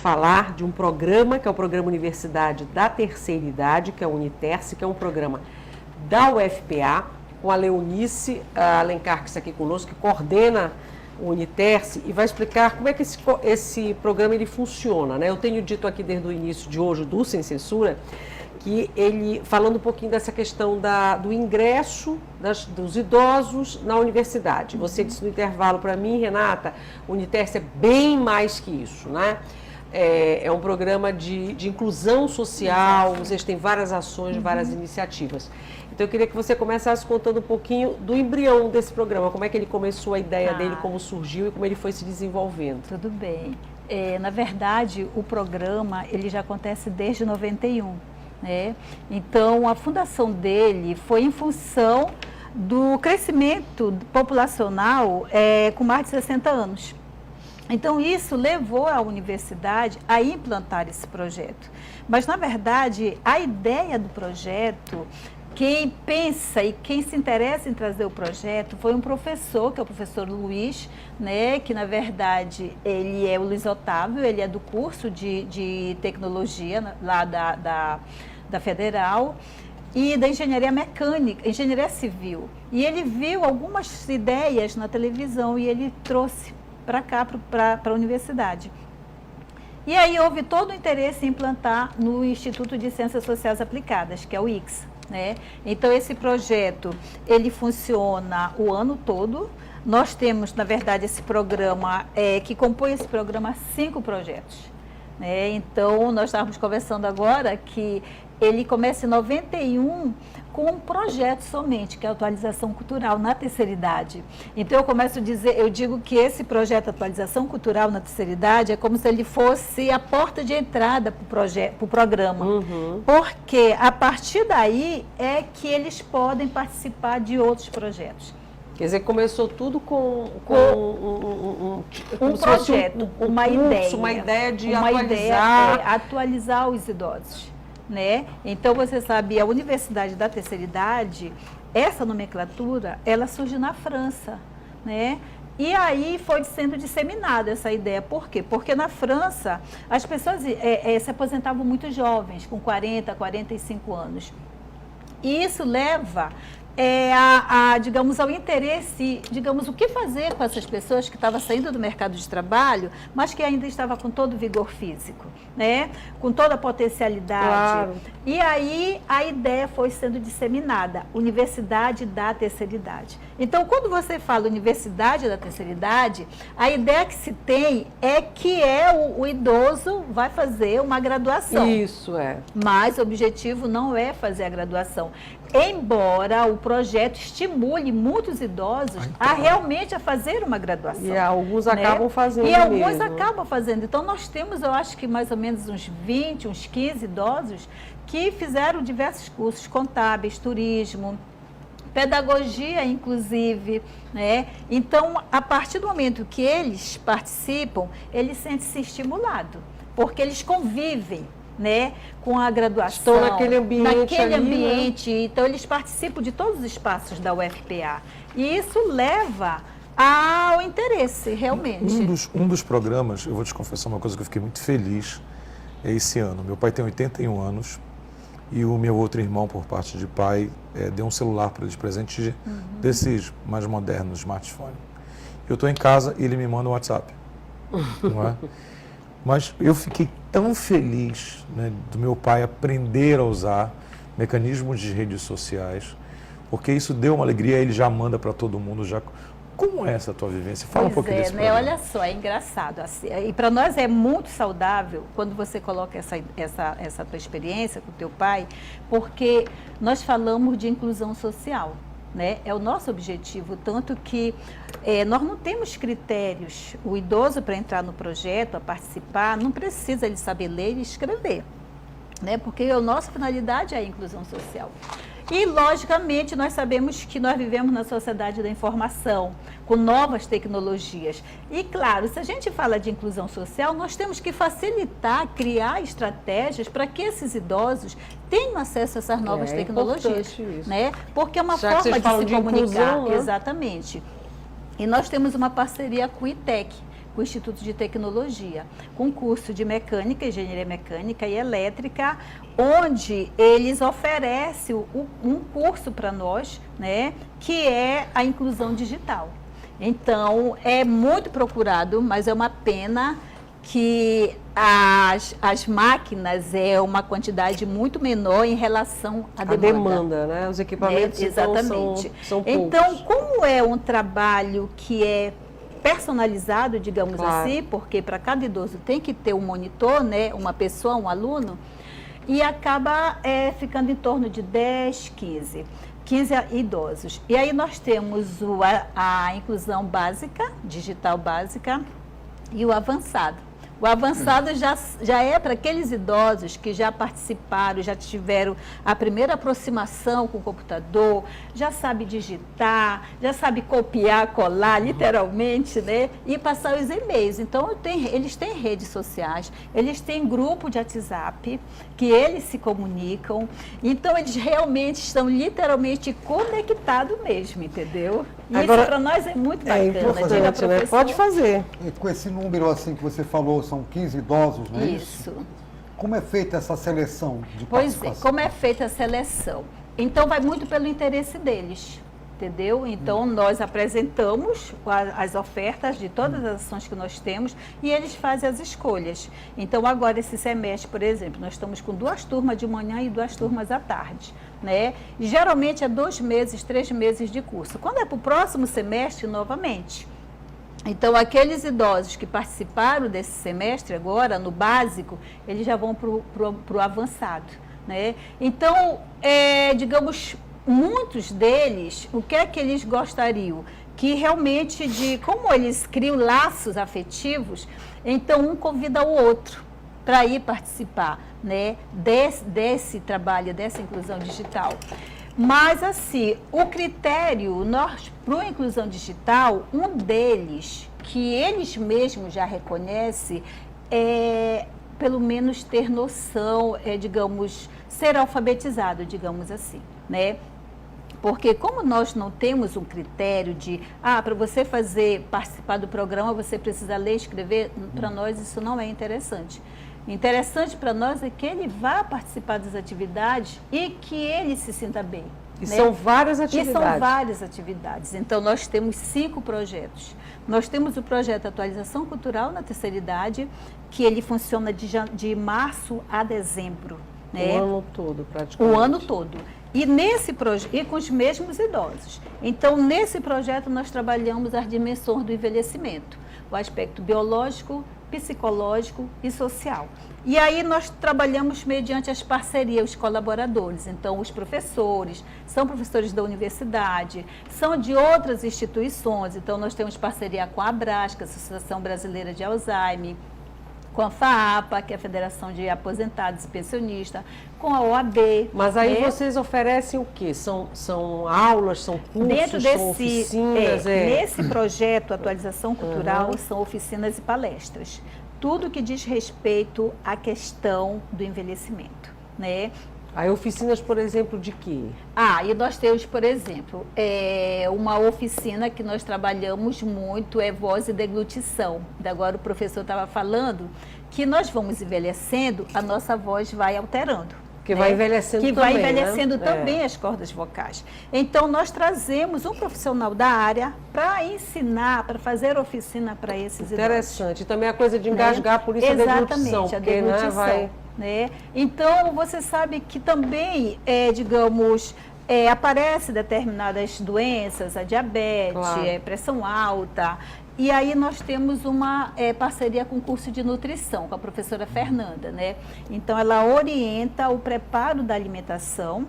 falar de um programa, que é o Programa Universidade da Terceira Idade, que é o Uniterce, que é um programa da UFPA, com a Leonice Alencar, que está aqui conosco, que coordena o Uniterce e vai explicar como é que esse programa ele funciona, né? Eu tenho dito aqui desde o início de hoje do Sem Censura, que ele, falando um pouquinho dessa questão do ingresso dos idosos na universidade. Você disse no intervalo para mim, Renata, o Uniterce é bem mais que isso, né? É um programa de inclusão social, vocês têm várias ações, várias iniciativas. Então, eu queria que você começasse contando um pouquinho do embrião desse programa, como é que ele começou, a ideia dele, como surgiu e como ele foi se desenvolvendo. Tudo bem. Na verdade, o programa ele já acontece desde 91, né? Então, a fundação dele foi em função do crescimento populacional com mais de 60 anos. Então, isso levou a universidade a implantar esse projeto. Mas, na verdade, a ideia do projeto, quem pensa e quem se interessa em trazer o projeto foi um professor, que é o professor Luiz, né, que, na verdade, ele é o Luiz Otávio, ele é do curso de tecnologia lá da Federal e da engenharia mecânica, engenharia civil. E ele viu algumas ideias na televisão e ele trouxe para cá, para a universidade. E aí houve todo o interesse em implantar no Instituto de Ciências Sociais Aplicadas, que é o ICS, né? Então, esse projeto, ele funciona o ano todo. Nós temos, na verdade, esse programa, que compõe esse programa, 5 projetos, né? Então, nós estávamos conversando agora que ele começa em 91 com um projeto somente, que é a atualização cultural na terceira idade. Então, eu digo que esse projeto de atualização cultural na terceira idade é como se ele fosse a porta de entrada para o programa. Porque a partir daí é que eles podem participar de outros projetos. Quer dizer, começou tudo com um projeto, uma ideia de atualizar os idosos. Né? Então, você sabe, a Universidade da Terceira Idade, essa nomenclatura, ela surge na França, né? E aí foi sendo disseminada essa ideia. Por quê? Porque na França, as pessoas se aposentavam muito jovens, com 40, 45 anos. E isso leva digamos, ao interesse, digamos, o que fazer com essas pessoas que estavam saindo do mercado de trabalho, mas que ainda estavam com todo o vigor físico, né? Com toda a potencialidade. Claro. E aí a ideia foi sendo disseminada, Universidade da Terceira Idade. Então, quando você fala Universidade da Terceira Idade, a ideia que se tem é que o idoso vai fazer uma graduação. Isso é. Mas o objetivo não é fazer a graduação. Embora o projeto estimule muitos idosos realmente a fazer uma graduação. E alguns acabam fazendo E alguns mesmo. acabam fazendo. Então, nós temos, eu acho que mais ou menos uns 20, uns 15 idosos que fizeram diversos cursos, contábeis, turismo, pedagogia, inclusive, né? Então, a partir do momento que eles participam, eles sentem-se estimulados, porque eles convivem, né, com a graduação. Estão naquele ambiente. Né? Então, eles participam de todos os espaços da UFPA. E isso leva ao interesse, realmente. Um dos programas, eu vou te confessar uma coisa que eu fiquei muito feliz, é esse ano. Meu pai tem 81 anos e o meu outro irmão, por parte de pai, deu um celular para ele de presente desses mais modernos, smartphone. Eu estou em casa e ele me manda um WhatsApp. Não é? Mas eu fiquei tão feliz, né, do meu pai aprender a usar mecanismos de redes sociais, porque isso deu uma alegria, ele já manda para todo mundo. Como é essa tua vivência? Fala um pouquinho desse programa. Olha só, é engraçado. Assim, e para nós é muito saudável quando você coloca essa tua experiência com o teu pai, porque nós falamos de inclusão social. Né? É o nosso objetivo, tanto que nós não temos critérios. O idoso, para entrar no projeto, a participar, não precisa ele saber ler e escrever, né? Porque a nossa finalidade é a inclusão social. E, logicamente, nós sabemos que nós vivemos na sociedade da informação, com novas tecnologias. E, claro, se a gente fala de inclusão social, nós temos que facilitar, criar estratégias para que esses idosos tenham acesso a essas novas tecnologias. Né? Porque é uma forma de se comunicar. Inclusão, né? Exatamente. E nós temos uma parceria com o ITEC, com o Instituto de Tecnologia, com curso de mecânica, engenharia mecânica e elétrica, onde eles oferecem um curso para nós, né, que é a inclusão digital. Então, é muito procurado, mas é uma pena que as máquinas é uma quantidade muito menor em relação à demanda. A demanda, né? Os equipamentos exatamente. São poucos. Então, como é um trabalho que é personalizado, digamos claro. assim, porque para cada idoso tem que ter um monitor, né? Uma pessoa, um aluno, e acaba ficando em torno de 10, 15 idosos. E aí nós temos a inclusão básica, digital básica, e o avançado. O avançado já é para aqueles idosos que já participaram, já tiveram a primeira aproximação com o computador, já sabe digitar, já sabe copiar, colar, literalmente, né? E passar os e-mails. Então, eles têm redes sociais, eles têm grupo de WhatsApp, que eles se comunicam. Então, eles realmente estão literalmente conectados mesmo, entendeu? E agora, isso para nós é muito bacana. Importante, né? Pode fazer. E com esse número assim que você falou, são 15 idosos, não é isso? Isso. Como é feita essa seleção de Pois participação? é, como é feita a seleção? Então, vai muito pelo interesse deles, entendeu? Então, nós apresentamos as ofertas de todas as ações que nós temos e eles fazem as escolhas. Então, agora, esse semestre, por exemplo, nós estamos com 2 turmas de manhã e 2 turmas à tarde, né? E, geralmente, é 2 meses, 3 meses de curso. Quando é para o próximo semestre, novamente. Então, aqueles idosos que participaram desse semestre agora, no básico, eles já vão para o avançado, né? Então, digamos, muitos deles, o que é que eles gostariam? Que realmente, como eles criam laços afetivos, então um convida o outro para ir participar, né, desse trabalho, dessa inclusão digital. Mas, assim, o critério, para a inclusão digital, um deles, que eles mesmos já reconhecem, é, pelo menos, ter noção, digamos, ser alfabetizado, digamos assim, né? Porque como nós não temos um critério de, para você participar do programa, você precisa ler e escrever, para nós isso não é interessante. Interessante para nós é que ele vá participar das atividades e que ele se sinta bem. E né? são várias atividades. E são várias atividades. Então, nós temos 5 projetos. Nós temos o projeto Atualização Cultural na Terceira Idade, que ele funciona de março a dezembro. Né? O ano todo, praticamente. O ano todo. E com os mesmos idosos. Então, nesse projeto, nós trabalhamos as dimensões do envelhecimento. O aspecto biológico, psicológico e social. E aí nós trabalhamos mediante as parcerias, os colaboradores. Então, os professores, são professores da universidade, são de outras instituições. Então, nós temos parceria com a Abrasca, Associação Brasileira de Alzheimer, com a FAAPA, que é a Federação de Aposentados e Pensionistas, com a OAB. Mas aí vocês oferecem o quê? São aulas, são cursos, são oficinas? Nesse projeto Atualização Cultural, são oficinas e palestras. Tudo que diz respeito à questão do envelhecimento, né? Aí oficinas, por exemplo, de quê? E nós temos, por exemplo, uma oficina que nós trabalhamos muito, voz e deglutição. Agora o professor estava falando que nós vamos envelhecendo, a nossa voz vai alterando. Que vai envelhecendo também, vai envelhecendo também as cordas vocais. Então, nós trazemos um profissional da área para ensinar, para fazer oficina para esses idosos. Interessante. E também a coisa de engasgar, por isso a deglutição. Exatamente, a deglutição. Né? Então, você sabe que também, digamos, aparece determinadas doenças, a diabetes, claro. Pressão alta. E aí nós temos uma parceria com o curso de nutrição, com a professora Fernanda, né? Então, ela orienta o preparo da alimentação,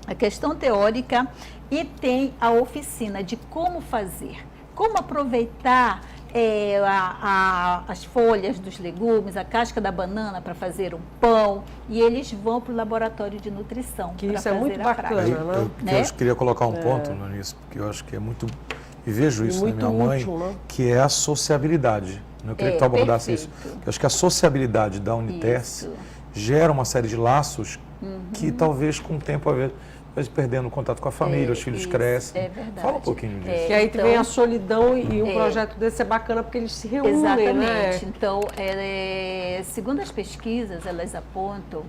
a questão teórica, e tem a oficina de como fazer, como aproveitar as folhas dos legumes, a casca da banana para fazer um pão, e eles vão para o laboratório de nutrição. Que isso é muito bacana, né? Eu queria colocar um ponto nisso, porque eu acho que é muito... E vejo isso na minha mãe, que é a sociabilidade. Eu queria que tu abordasse isso. Eu acho que a sociabilidade da Uniters gera uma série de laços que talvez com o tempo vai perdendo contato com a família, os filhos isso, crescem. é verdade. Fala um pouquinho disso. Que aí Então, vem a solidão e um projeto desse é bacana porque eles se reúnem, exatamente. né? Então, segundo as pesquisas, elas apontam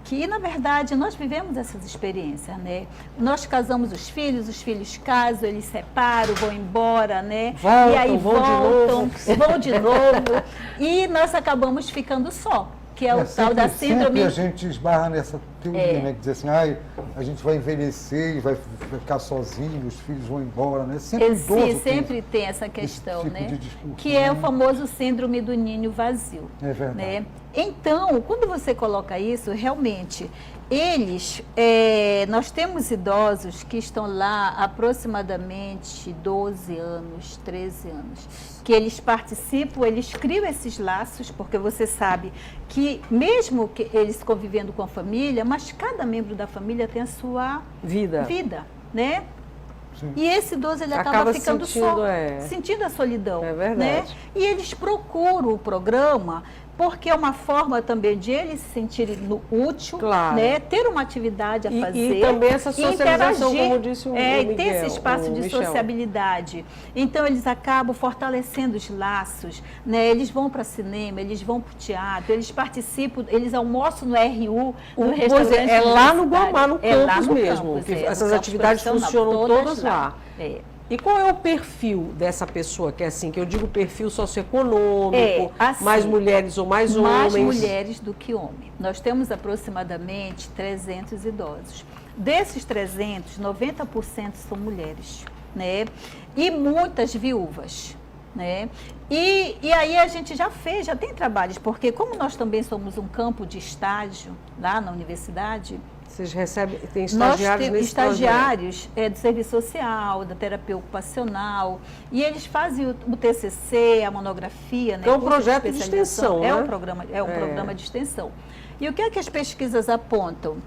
que, na verdade, nós vivemos essas experiências, né? Nós casamos os filhos casam, eles separam, vão embora, né? Voltam, e aí vão vão de novo, e nós acabamos ficando só, que é o tal da síndrome... Sempre a gente esbarra nessa teoria, né? Que diz assim, a gente vai envelhecer e vai ficar sozinho, os filhos vão embora, né? Sempre tem essa questão, tipo né? de discurso, Que é o famoso síndrome do ninho vazio. É verdade. Né? Então, quando você coloca isso, realmente, nós temos idosos que estão lá aproximadamente 12 anos, 13 anos, que eles participam, eles criam esses laços, porque você sabe que mesmo que eles convivendo com a família, mas cada membro da família tem a sua vida, né? Sim. E esse idoso ele acaba ficando sentindo a solidão. É verdade. Né? E eles procuram o programa porque é uma forma também de eles se sentirem útil, claro. Né? Ter uma atividade a fazer. E também essa socialização, como disse o Miguel. E ter esse espaço de sociabilidade. Então, eles acabam fortalecendo os laços, né? Eles vão para cinema, eles vão para o teatro, eles participam, eles almoçam no RU, no restaurante. É lá no Guamá, no campus no mesmo. campus, essas atividades funcionam todas lá. É. E qual é o perfil dessa pessoa? Que é assim, que eu digo perfil socioeconômico, assim, mais mulheres ou mais homens? Mais mulheres do que homens. Nós temos aproximadamente 300 idosos. Desses 300, 90% são mulheres, né? E muitas viúvas, né? E aí a gente já tem trabalhos, porque como nós também somos um campo de estágio lá na universidade... Vocês recebem, tem estagiários nesse estagiários do serviço social, da terapia ocupacional, e eles fazem o TCC, a monografia, né? É um projeto de extensão, é né? um programa de extensão. E o que é que as pesquisas apontam?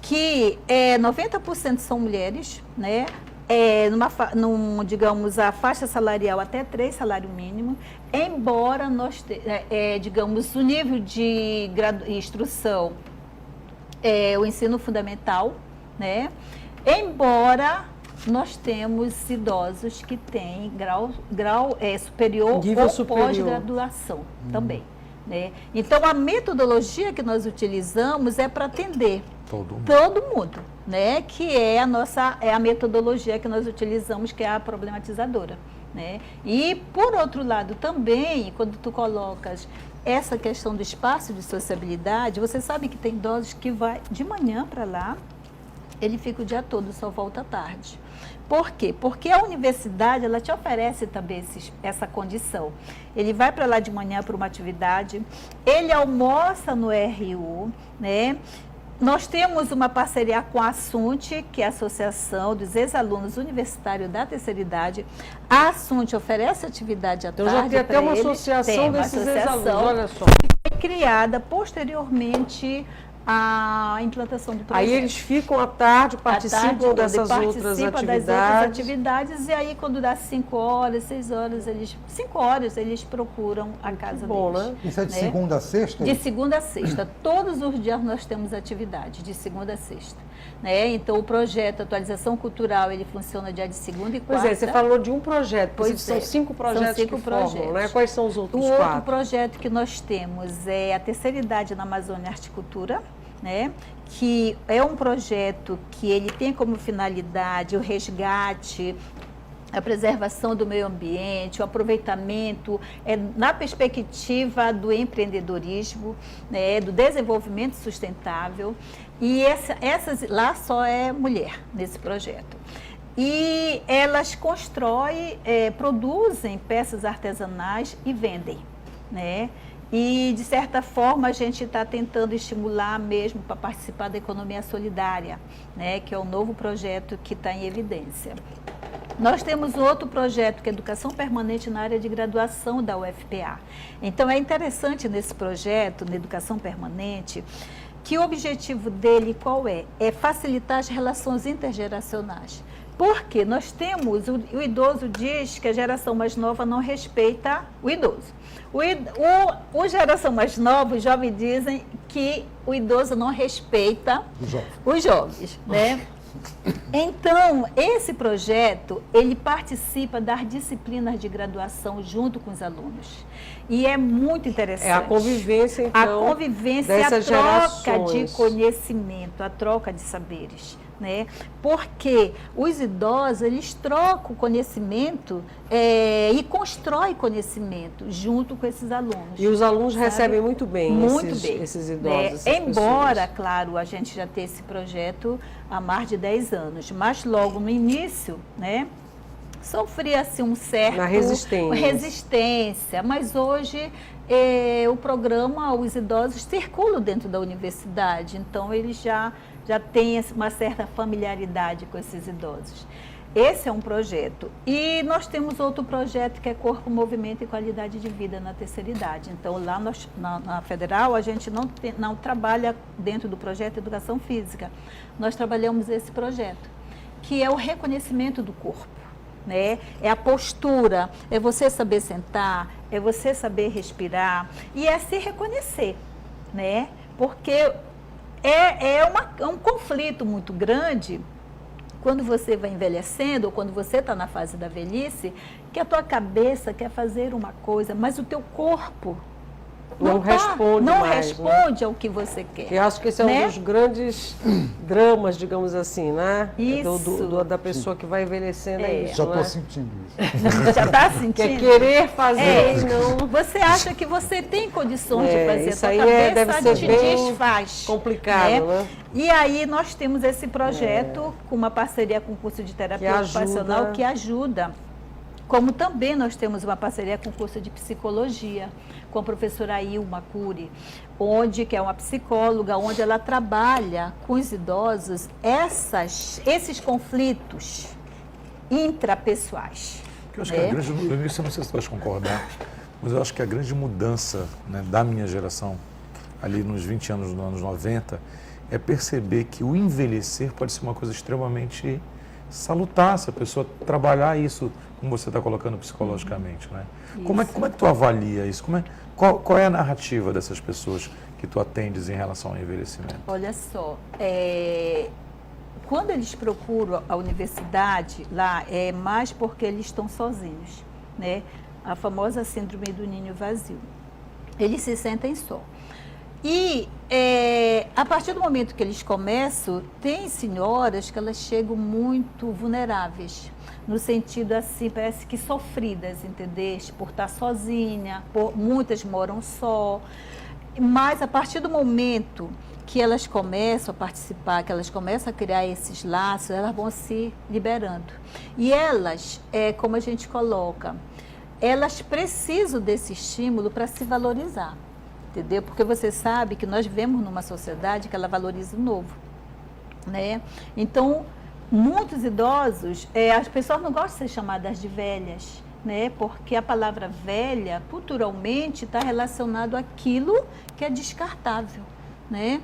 Que 90% são mulheres, né? Digamos, a faixa salarial até 3 salário mínimo, embora nós, digamos, o nível de instrução o ensino fundamental, né? Embora nós temos idosos que têm grau superior ou pós-graduação também, né? Então, a metodologia que nós utilizamos é para atender todo mundo, né? Que é a metodologia que nós utilizamos, que é a problematizadora, né? E, por outro lado, também, quando tu colocas essa questão do espaço de sociabilidade, você sabe que tem idosos que vai de manhã para lá, ele fica o dia todo, só volta à tarde. Por quê? Porque a universidade, ela te oferece também essa condição. Ele vai para lá de manhã para uma atividade, ele almoça no RU, né? Nós temos uma parceria com a Assunte, que é a Associação dos Ex-Alunos Universitários da Terceira Idade. A Assunte oferece atividade à tarde. Então já tem até uma associação desses ex-alunos, olha só. Foi criada posteriormente à implantação do projeto. Aí eles ficam à tarde, participam dessas outras atividades. E aí quando dá 5 horas, 6 horas, 5 horas eles procuram a casa deles. Né? Isso é de segunda a sexta? De segunda a sexta. Todos os dias nós temos atividade, de segunda a sexta. Né? Então o projeto Atualização Cultural, ele funciona dia de segunda e quarta. Pois é, você falou de um projeto, são 5 projetos são 5 que formam, né? Quais são os outros 4? O outro projeto que nós temos é a Terceira Idade na Amazônia Arte e Cultura, né? Que é um projeto que ele tem como finalidade o resgate, a preservação do meio ambiente, o aproveitamento na perspectiva do empreendedorismo, né, do desenvolvimento sustentável. E lá só é mulher nesse projeto. E elas constroem, produzem peças artesanais e vendem, né? E, de certa forma, a gente está tentando estimular mesmo para participar da economia solidária, né, que é um novo projeto que está em evidência. Nós temos outro projeto, que é Educação Permanente na área de graduação da UFPA. Então, é interessante nesse projeto, na Educação Permanente, que o objetivo dele qual é? É facilitar as relações intergeracionais. Porque nós temos, o idoso diz que a geração mais nova não respeita o idoso. O geração mais nova, os jovens dizem que o idoso não respeita os jovens, né? Então, esse projeto, ele participa das disciplinas de graduação junto com os alunos. E é muito interessante. É a convivência, então, a convivência e a dessas troca de gerações. conhecimento, a troca de saberes. Né? Porque os idosos, eles trocam conhecimento e constroem conhecimento junto com esses alunos. E os alunos sabe? recebem muito bem, Muito bem. esses né? idosos, essas Embora, pessoas. claro, a gente já tenha esse projeto há mais de 10 anos, mas logo no início, né, sofria assim, um certo Na resistência. Mas hoje o programa, os idosos circulam dentro da universidade, então eles já têm uma certa familiaridade com esses idosos. Esse é um projeto. E nós temos outro projeto que é Corpo, Movimento e Qualidade de Vida na Terceira Idade. Então, lá na Federal, a gente não trabalha dentro do projeto Educação Física. Nós trabalhamos esse projeto, que é o reconhecimento do corpo. Né? É a postura, é você saber sentar, é você saber respirar e é se reconhecer, né? Porque é um conflito muito grande quando você vai envelhecendo ou quando você está na fase da velhice, que a tua cabeça quer fazer uma coisa, mas o teu corpo não responde ao que você quer. Eu acho que esse é um dos grandes dramas, digamos assim, né? Isso. Da pessoa que vai envelhecendo. É isso, Já né? estou sentindo isso. Já está sentindo? Quer querer fazer, não. Você acha que você tem condições de fazer, isso a aí tua cabeça deve ser te bem desfaz. complicado, né? E aí nós temos esse projeto com uma parceria com o curso de terapia ocupacional que ajuda. Como também nós temos uma parceria com o curso de psicologia, com a professora Ilma Cury, que é uma psicóloga, onde ela trabalha com os idosos esses conflitos intrapessoais. Eu acho que a grande, eu não sei se você vai concordar, mas eu acho que a grande mudança, né, da minha geração, ali nos 20 anos, nos anos 90, é perceber que o envelhecer pode ser uma coisa extremamente salutar, se a pessoa trabalhar isso, como você está colocando psicologicamente, né? Como é que tu avalia isso? Qual é a narrativa dessas pessoas que tu atendes em relação ao envelhecimento? Olha só, quando eles procuram a universidade lá, é mais porque eles estão sozinhos, né? A famosa síndrome do ninho vazio. Eles se sentem só. E a partir do momento que eles começam, tem senhoras que elas chegam muito vulneráveis, no sentido assim, parece que sofridas, entendeu? Por estar sozinha, muitas moram só, mas a partir do momento que elas começam a participar, que elas começam a criar esses laços, elas vão se liberando. E elas, como a gente coloca, elas precisam desse estímulo para se valorizar. Entendeu? Porque você sabe que nós vivemos numa sociedade que ela valoriza o novo, né? Então, muitos idosos, as pessoas não gostam de ser chamadas de velhas, né? Porque a palavra velha, culturalmente, está relacionado àquilo que é descartável, né?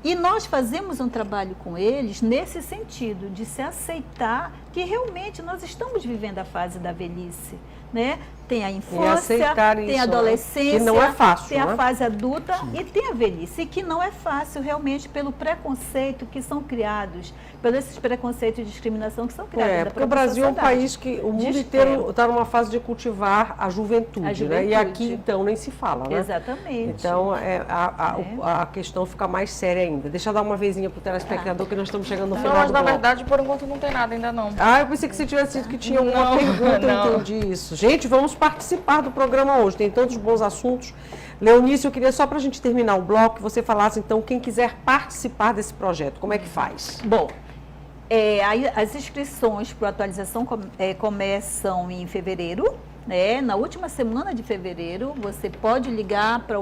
E nós fazemos um trabalho com eles nesse sentido, de se aceitar que realmente nós estamos vivendo a fase da velhice, né? Tem a infância, tem a adolescência, que não é fácil, tem né? a fase adulta e tem a velhice, e que não é fácil realmente pelo preconceito que são criados, pelos esses preconceitos de discriminação que são criados. Porque o Brasil é um país que o mundo inteiro está numa fase de cultivar a juventude, né? E aqui, então, nem se fala, né? Exatamente. Então, a questão fica mais séria ainda. Deixa eu dar uma vezinha para o telespectador, que nós estamos chegando no final Não, mas do na bloco. verdade, por enquanto, não tem nada ainda não. Eu pensei que você tivesse dito que tinha alguma pergunta, eu entendi isso. Gente, vamos participar do programa hoje, tem tantos bons assuntos. Leonício, eu queria só para a gente terminar o bloco, que você falasse, então, quem quiser participar desse projeto, como é que faz? Bom, as inscrições para a atualização começam em fevereiro, né? Na última semana de fevereiro, você pode ligar para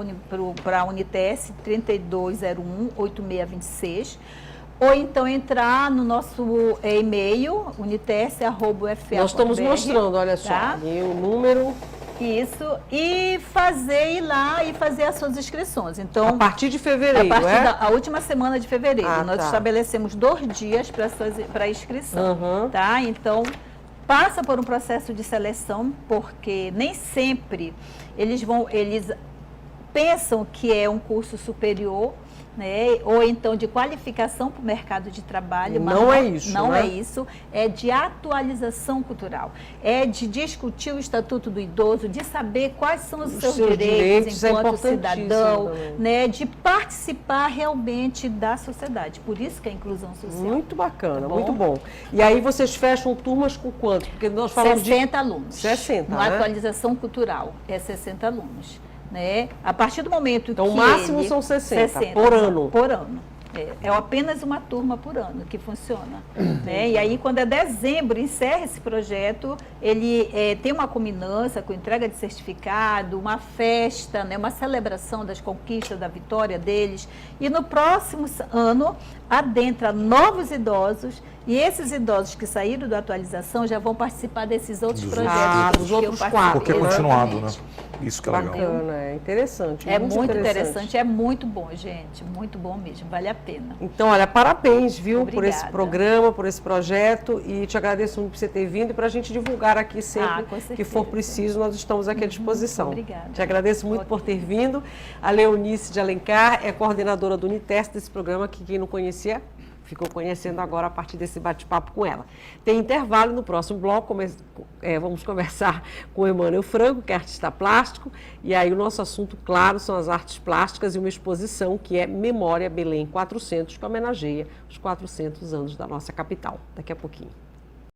a Unites 3201-8626, ou então entrar no nosso e-mail, unites@ufpa.br. Nós estamos mostrando, olha só, tá? ali o número. Isso, e ir lá e fazer as suas inscrições. Então, A partir de fevereiro, a partir da última semana de fevereiro, nós tá. estabelecemos 2 dias para inscrição, Uhum. tá? Então, passa por um processo de seleção, porque nem sempre eles pensam que é um curso superior, né? Ou então de qualificação para o mercado de trabalho. Mas Não é isso, Não né? é isso. É de atualização cultural. É de discutir o Estatuto do Idoso, de saber quais são os seus direitos é enquanto importantíssimo cidadão, também. né? De participar realmente da sociedade. Por isso que é a inclusão social. Muito bacana, Tá bom? muito bom. E aí vocês fecham turmas com quantos? Porque nós falamos 60 alunos. 60, Na né? atualização cultural, é 60 alunos. Né? A partir do momento Então, que o máximo ele- são 60 por ano. Por ano. É apenas uma turma por ano que funciona. Né? E aí, quando é dezembro, encerra esse projeto, ele tem uma culminância com entrega de certificado, uma festa, né? Uma celebração das conquistas, da vitória deles. E no próximo ano, adentra novos idosos, e esses idosos que saíram da atualização já vão participar desses outros Dos projetos. outros. que dos eu outros participei. quatro, Porque é né? continuado, né? Exatamente. Isso que é legal. Bacana, é interessante. É muito interessante, é muito bom, gente. Muito bom mesmo, vale a pena. Então, olha, parabéns, viu, por esse Obrigada. programa, por esse projeto, e te agradeço muito por você ter vindo e para a gente divulgar aqui sempre Com certeza. que for preciso, nós estamos aqui à disposição. Obrigada. Te agradeço muito por ter vindo. A Leonice de Alencar é coordenadora do Unitest desse programa, que quem não conhecia ficou conhecendo agora a partir desse bate-papo com ela. Tem intervalo, no próximo bloco vamos conversar com o Emmanuel Franco, que é artista plástico, e aí o nosso assunto, claro, são as artes plásticas e uma exposição que é Memória Belém 400, que homenageia os 400 anos da nossa capital. Daqui a pouquinho.